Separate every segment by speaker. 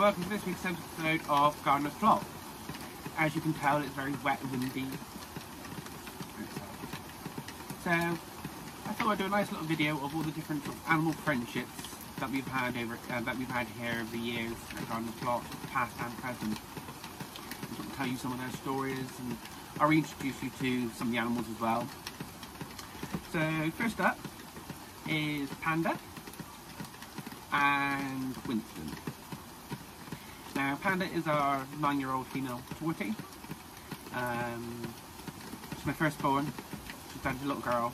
Speaker 1: welcome to this week's episode of Gardiner's vlog. As you can tell, it's very wet and windy. So, I thought I'd do a nice little video of all the different sort of animal friendships that we've had here over the years at Gardiner's vlog, past and present. And sort of tell you some of their stories, and I'll reintroduce you to some of the animals as well. So, first up is Panda and Winston. Now, Panda is our 9-year-old female tortie. She's my firstborn. She's down to a little girl.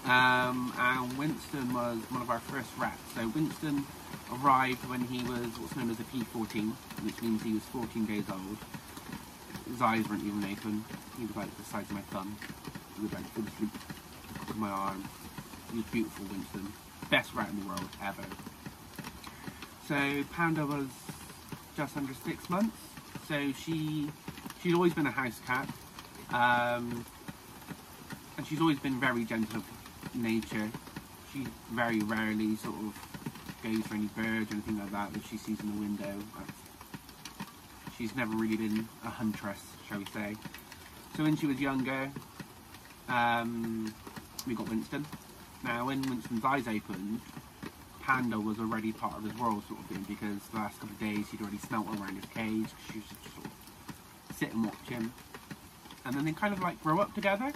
Speaker 1: And Winston was one of our first rats. So Winston arrived when he was what's known as a P14, which means he was 14 days old. His eyes weren't even open. He was like the size of my thumb. He was like full asleep with my arm. He was beautiful, Winston. Best rat in the world ever. So Panda was just under 6 months, so she'd always been a house cat, and she's always been very gentle of nature. She very rarely sort of goes for any birds or anything like that she sees in the window. She's never really been a huntress, shall we say. So when she was younger, we got Winston. Now when Winston's eyes opened, Panda was already part of his world, sort of thing, because the last couple of days he'd already smelt around his cage. She used to just sort of sit and watch him, and then they kind of like grow up together.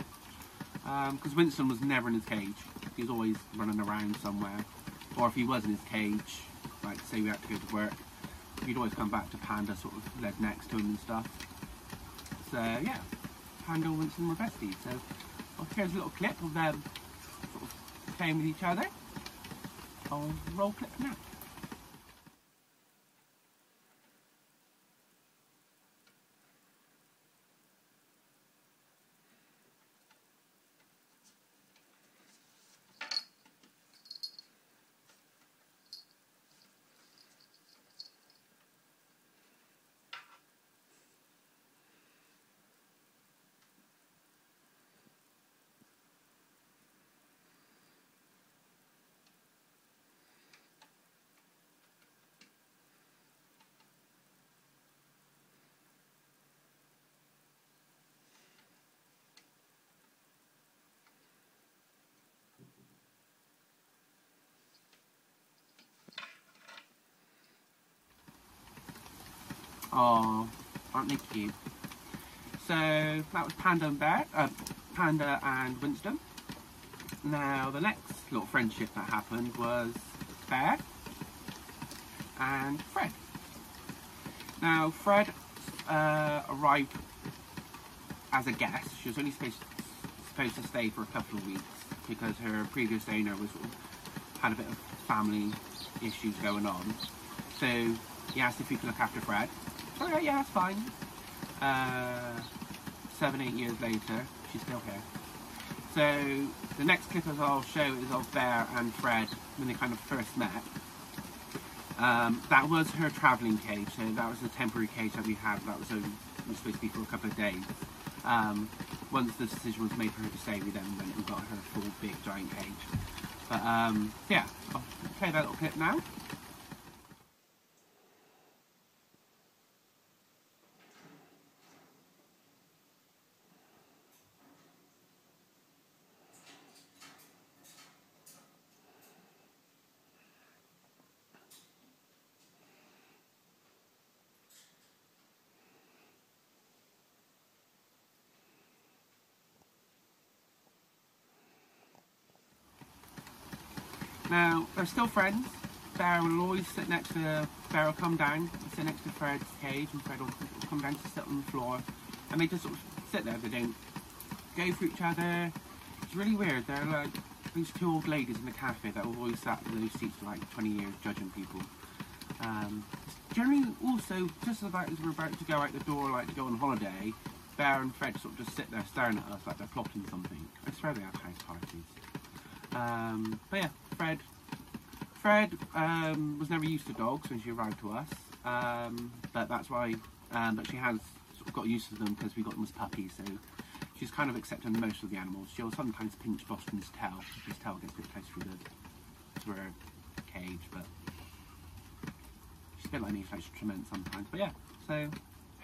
Speaker 1: Because Winston was never in his cage; he was always running around somewhere. Or if he was in his cage, like say we had to go to work, he'd always come back to Panda, sort of led next to him and stuff. So yeah, Panda and Winston were besties. So here's a little clip of them sort of playing with each other. I'll roll clip now. Oh, aren't they cute? So that was Panda and Winston. Now the next little friendship that happened was Bear and Fred. Now Fred arrived as a guest. She was only supposed to stay for a couple of weeks because her previous owner was had a bit of family issues going on. So he asked if he could look after Fred. Oh yeah, that's fine. 7-8 years later, she's still here. So the next clip as I'll show is of Bear and Fred when they kind of first met. That was her travelling cage, so that was the temporary cage that we had. That was supposed to be for a couple of days. Once the decision was made for her to stay, we then went and got her a full big giant cage. But yeah, I'll play that little clip now. Now, they're still friends. Bear will always sit next to, Bear will come down, sit next to Fred's cage, and Fred will come down to sit on the floor. And they just sort of sit there, they don't go for each other. It's really weird. They're like these two old ladies in the cafe that have always sat in those seats for like 20 years judging people. Generally also, just about as we're about to go out the door, like to go on holiday, Bear and Fred sort of just sit there staring at us like they're plotting something. I swear they have house parties. But yeah, Fred was never used to dogs when she arrived to us, but that's why, but she has sort of got used to them because we got them as puppies, so she's kind of accepting most of the animals. She'll sometimes pinch Boston's tail, his tail gets a bit close to her cage, but she's bit like me, she likes to torment sometimes. But yeah, so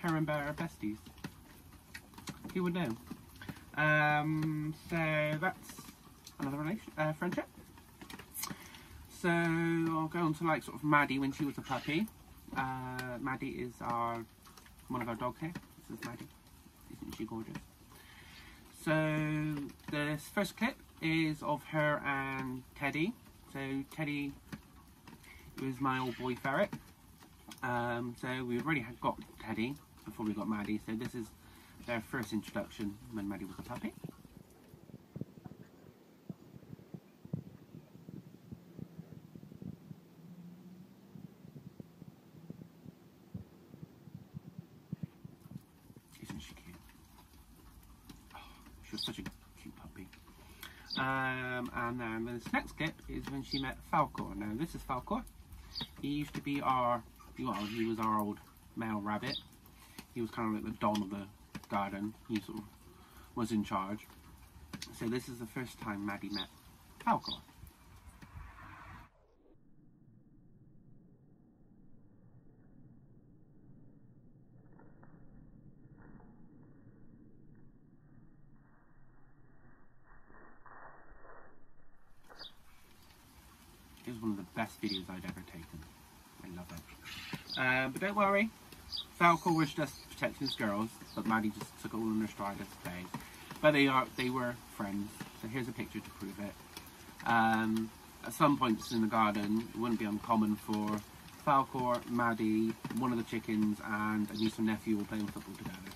Speaker 1: her and Bear are besties. Who would know? So that's another friendship. So I'll go on to like sort of Maddie when she was a puppy. Maddie is one of our dogs here. This is Maddie. Isn't she gorgeous? So this first clip is of her and Teddy. So Teddy was my old boy ferret. So we already had got Teddy before we got Maddie. So this is their first introduction when Maddie was a puppy. Isn't she cute? Oh, she was such a cute puppy. And then this next clip is when she met Falcor. Now this is Falcor. He used to be he was our old male rabbit. He was kind of like the don of the garden. He sort of was in charge. So this is the first time Maddie met Falcor. It was one of the best videos I'd ever taken. I love it. But don't worry, Falcor was just protecting his girls, but Maddie just took it all in her stride as a day. But they were friends. So here's a picture to prove it. At some points in the garden, it wouldn't be uncommon for Falcor, Maddie, one of the chickens, and a niece and nephew were playing football together.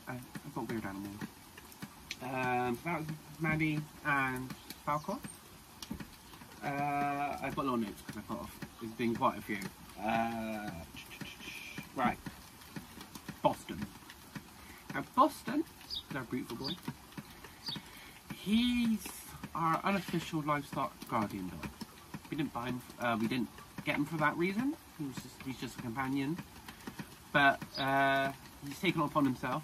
Speaker 1: I've got weird animals. So that was Maddie and Falcor. I've got little notes because I've got there's been quite a few. Right, Boston. Now Boston is our beautiful boy. He's our unofficial livestock guardian dog. We didn't buy him. We didn't get him for that reason. He's just a companion. But he's taken it upon himself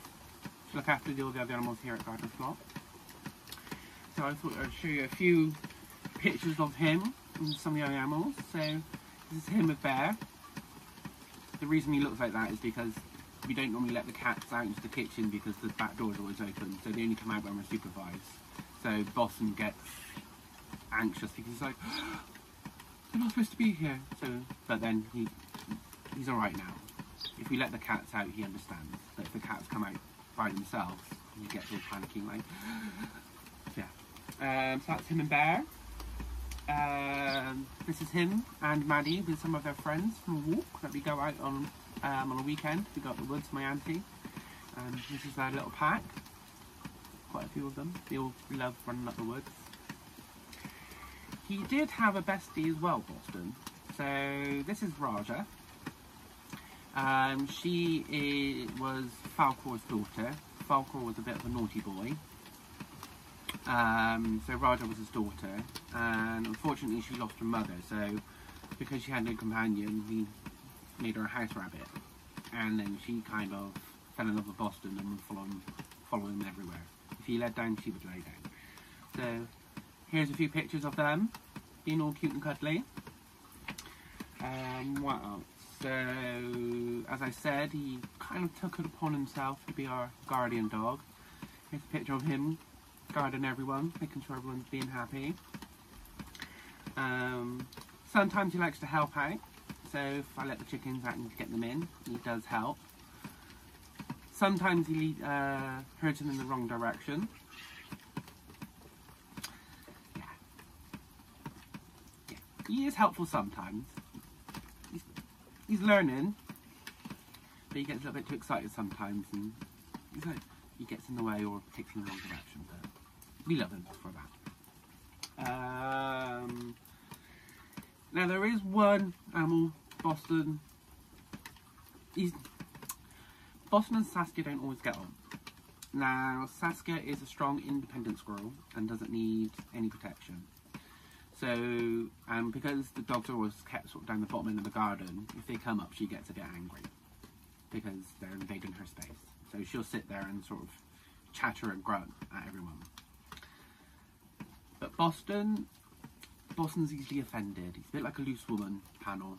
Speaker 1: to look after all the other animals here at Gardiner Flock. So I thought I'd show you a few pictures of him and some of the other animals. So this is him with Bear. The reason he looks like that is because we don't normally let the cats out into the kitchen because the back door is always open, so they only come out when we're supervised. So Boston gets anxious because he's like, they're not supposed to be here. So, but then he's alright now. If we let the cats out, he understands. But if the cats come out by themselves, he gets all panicking like, yeah. So that's him and Bear. This is him and Maddie with some of their friends from a walk that we go out on a weekend. We go up the woods, my auntie. This is their little pack. Quite a few of them. They all love running up the woods. He did have a bestie as well, Boston. So this is Raja. She was Falcor's daughter. Falcor was a bit of a naughty boy. So Raja was his daughter, and unfortunately she lost her mother, so because she had no companion, we made her a house rabbit, and then she kind of fell in love with Boston and would follow him everywhere. If he lay down, she would lay down. So here's a few pictures of them, being all cute and cuddly. What else? So, as I said, he kind of took it upon himself to be our guardian dog. Here's a picture of him guarding everyone, making sure everyone's being happy. Sometimes he likes to help out, so if I let the chickens out and get them in, he does help. Sometimes he herds them in the wrong direction. Yeah. He is helpful sometimes. He's learning, but he gets a little bit too excited sometimes, and he gets in the way or takes in the wrong direction, but we love him for that. Now there is one animal, Boston. Boston and Saskia don't always get on. Now Saskia is a strong, independent squirrel and doesn't need any protection. So, because the dogs are always kept sort of down the bottom end of the garden, if they come up, she gets a bit angry because they're invading her space. So she'll sit there and sort of chatter and grunt at everyone. But Boston's easily offended. He's a bit like a loose woman panel.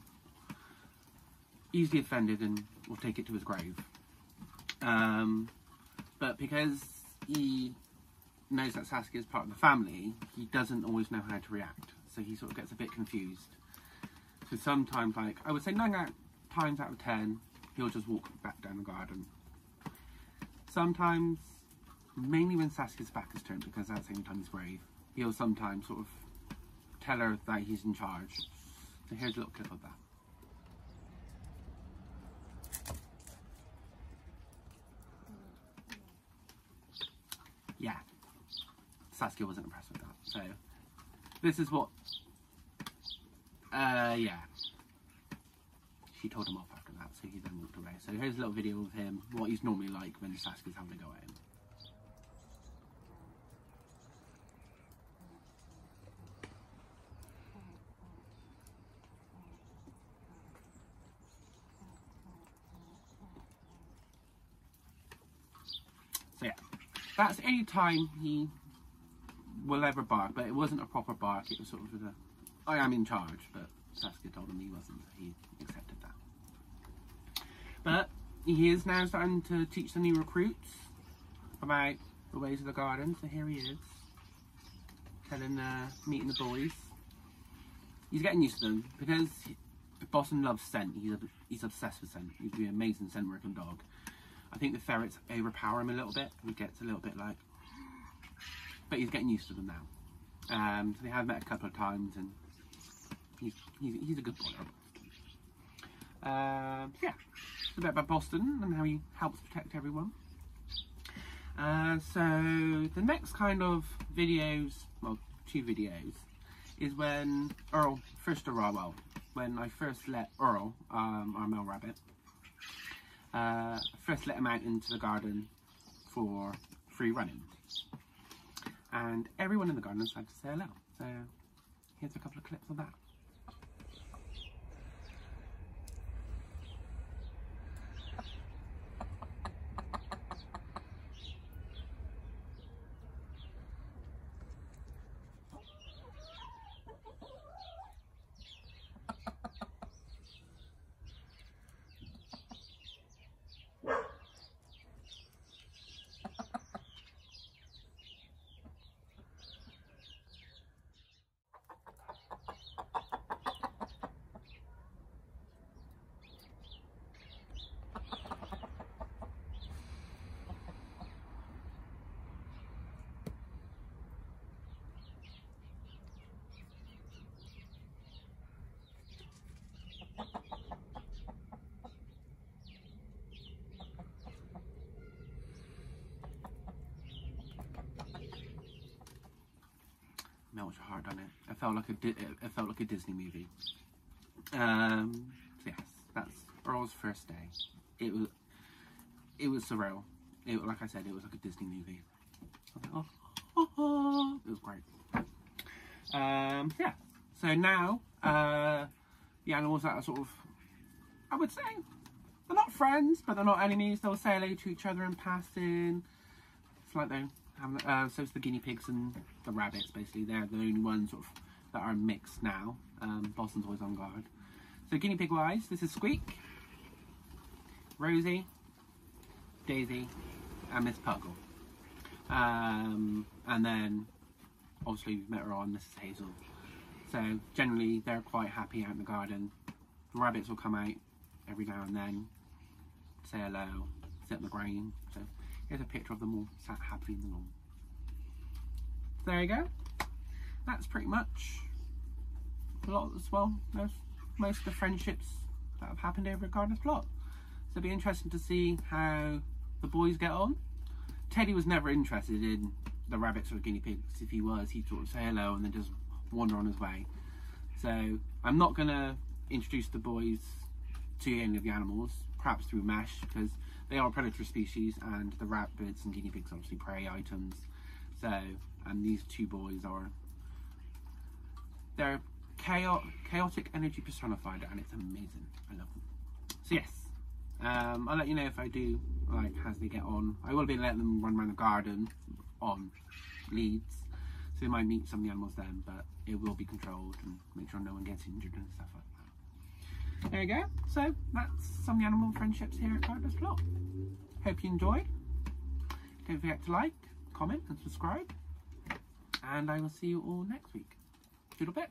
Speaker 1: easily offended and will take it to his grave. But because he knows that Saskia is part of the family, he doesn't always know how to react. So he sort of gets a bit confused. So sometimes, like, I would say 9 times out of 10, he'll just walk back down the garden. Sometimes, mainly when Saskia's back is turned, because that's the only time he's brave, he'll sometimes sort of tell her that he's in charge. So here's a little clip of that. Yeah, Saskia wasn't impressed with that. So this is what, yeah. She told him off after that, so he then walked away. So here's a little video of him, what he's normally like when Saskia's having a go at him. So yeah, that's any time he will ever bark, but it wasn't a proper bark, it was sort of a, I am in charge, but Saskia told him he wasn't, so he accepted that. But he is now starting to teach the new recruits about the ways of the garden, so here he is, meeting the boys. He's getting used to them, because Boston loves scent, he's obsessed with scent, he's an amazing scent working dog. I think the ferrets overpower him a little bit, he gets a little bit like, but he's getting used to them now. So they have met a couple of times, and he's a good boy. Yeah, it's a bit about Boston and how he helps protect everyone. So the next kind of videos, well, 2 videos, is when Earl first arrived. Well, when I first let Earl, our male rabbit, first let him out into the garden for free running, and everyone in the garden decided to say hello. So here's a couple of clips of that. Melt your heart on it. It felt like a Disney movie. So yes, that's Earl's first day. It was surreal. Like I said, it was like a Disney movie. I was like, oh. It was great. Yeah. So now the animals that are sort of, I would say, they're not friends, but they're not enemies. They'll say hello to each other in passing. It's like they. So it's the guinea pigs and the rabbits, basically. They're the only ones sort of that are mixed now. Boston's always on guard. So guinea pig wise, this is Squeak, Rosie, Daisy, and Miss Puggle. And then obviously we've met her on, this is Hazel. So generally they're quite happy out in the garden. The rabbits will come out every now and then, say hello, sit on the grain. So here's a picture of them all sat happily in the lawn. There you go. That's pretty much a lot as well. Most of the friendships that have happened over at Gardiner's plot. So it'll be interesting to see how the boys get on. Teddy was never interested in the rabbits or the guinea pigs. If he was, he'd sort of say hello and then just wander on his way. So I'm not going to introduce the boys to any of the animals, perhaps through mesh, because they are a predator species, and the rabbits and guinea pigs are obviously prey items. So, and these 2 boys they're chaotic energy personified, and it's amazing. I love them. So yes, I'll let you know if I do, like, as they get on. I will be letting them run around the garden on leads, so they might meet some of the animals then, but it will be controlled and make sure no one gets injured and stuff like that. there you go. So that's some of the animal friendships here at Gardiner's Plot. Hope you enjoyed. Don't forget to like, comment and subscribe. And I will see you all next week. Toodle bit.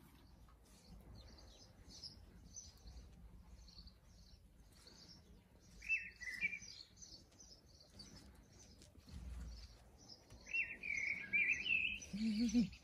Speaker 2: Mm-hmm.